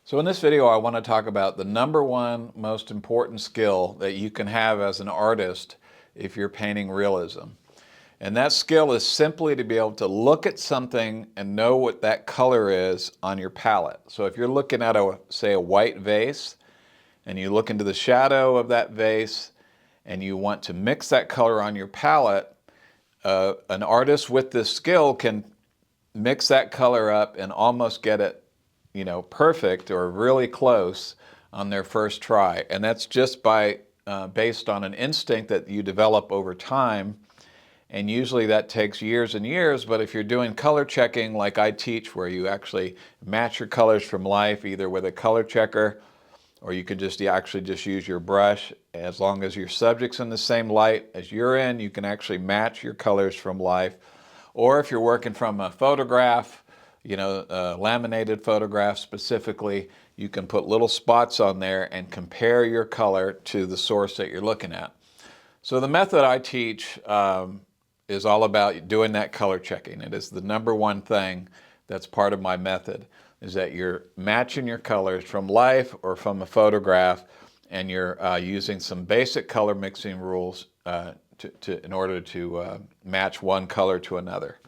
So in this video, I want to talk about the number one most important skill that you can have as an artist if you're painting realism. And that skill is simply to be able to look at something and know what that color is on your palette. So if you're looking at say a white vase, and you look into the shadow of that vase, and you want to mix that color on your palette, an artist with this skill can mix that color up and almost get it, perfect or really close on their first try. And that's just based on an instinct that you develop over time. And usually that takes years and years, but if you're doing color checking like I teach, where you actually match your colors from life, either with a color checker, or you could just use your brush. As long as your subject's in the same light as you're in, you can actually match your colors from life. Or if you're working from a photograph, a laminated photograph specifically, you can put little spots on there and compare your color to the source that you're looking at. So the method I teach is all about doing that color checking. It is the number one thing that's part of my method, is that you're matching your colors from life or from a photograph, and you're using some basic color mixing rules in order to match one color to another.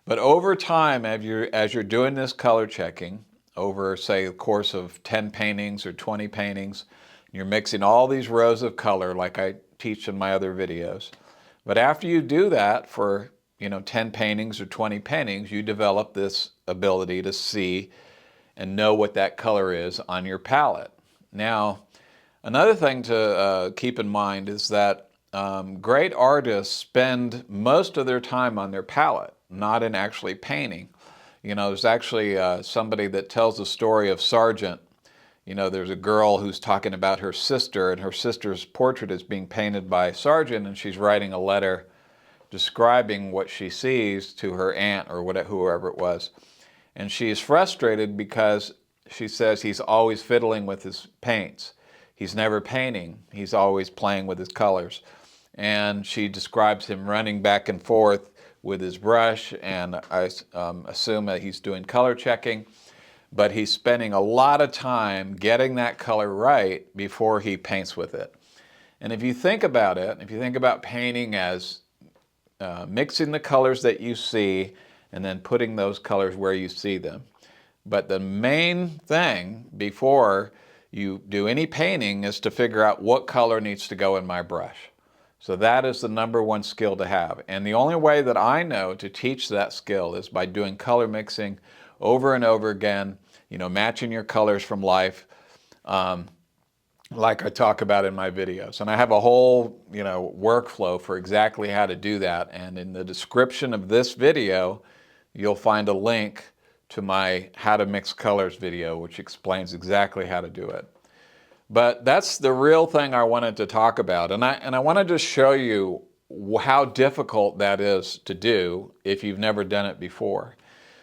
But over time, as you're doing this color checking, over say the course of 10 paintings or 20 paintings, you're mixing all these rows of color like I teach in my other videos. But after you do that for 10 paintings or 20 paintings, you develop this ability to see and know what that color is on your palette. Now, another thing to keep in mind is that great artists spend most of their time on their palette, not in actually painting. There's actually somebody that tells the story of Sargent. There's a girl who's talking about her sister, and her sister's portrait is being painted by Sargent, and she's writing a letter describing what she sees to her aunt or whoever it was. And she's frustrated because she says he's always fiddling with his paints. He's never painting. He's always playing with his colors. And she describes him running back and forth with his brush, and I assume that he's doing color checking, but he's spending a lot of time getting that color right before he paints with it. And if you think about it, if you think about painting as mixing the colors that you see and then putting those colors where you see them. But the main thing before you do any painting is to figure out what color needs to go in my brush. So that is the number one skill to have. And the only way that I know to teach that skill is by doing color mixing over and over again, matching your colors from life, like I talk about in my videos. And I have a whole, workflow for exactly how to do that. And in the description of this video, you'll find a link to my How to Mix Colors video, which explains exactly how to do it. But that's the real thing I wanted to talk about. And I want to just show you how difficult that is to do if you've never done it before.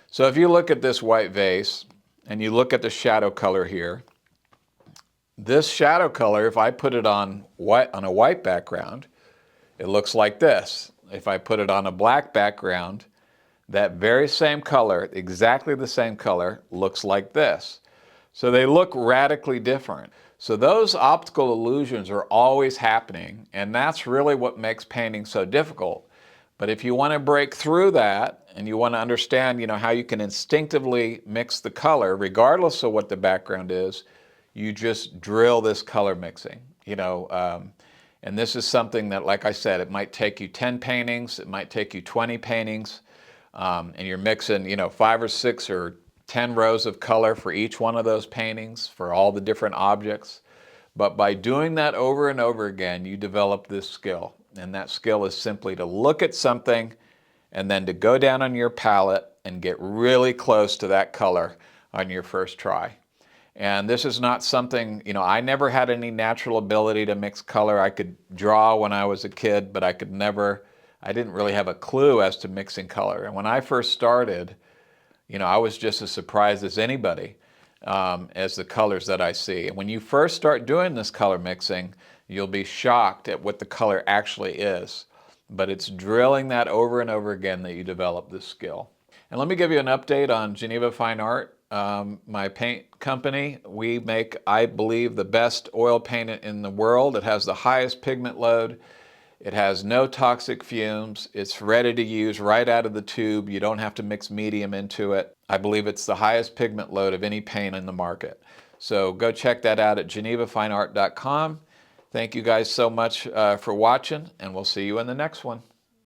So if you look at this white vase and you look at the shadow color here, this shadow color, if I put it on a white background, it looks like this. If I put it on a black background, that very same color, exactly the same color, looks like this. So they look radically different. So those optical illusions are always happening, and that's really what makes painting so difficult. But if you want to break through that, and you want to understand, how you can instinctively mix the color, regardless of what the background is, you just drill this color mixing, and this is something that, like I said, it might take you 10 paintings, it might take you 20 paintings, and you're mixing, 5 or 6 or 10 rows of color for each one of those paintings, for all the different objects. But by doing that over and over again, you develop this skill. And that skill is simply to look at something and then to go down on your palette and get really close to that color on your first try. And this is not something, I never had any natural ability to mix color. I could draw when I was a kid, but I didn't really have a clue as to mixing color. And when I first started, I was just as surprised as anybody as the colors that I see. And when you first start doing this color mixing, you'll be shocked at what the color actually is. But it's drilling that over and over again that you develop this skill. And let me give you an update on Geneva Fine Art. my paint company. We make, I believe, the best oil paint in the world. It has the highest pigment load. It has no toxic fumes. It's ready to use right out of the tube. You don't have to mix medium into it. I believe it's the highest pigment load of any paint in the market. So go check that out at genevafineart.com. Thank you guys so much for watching, and we'll see you in the next one.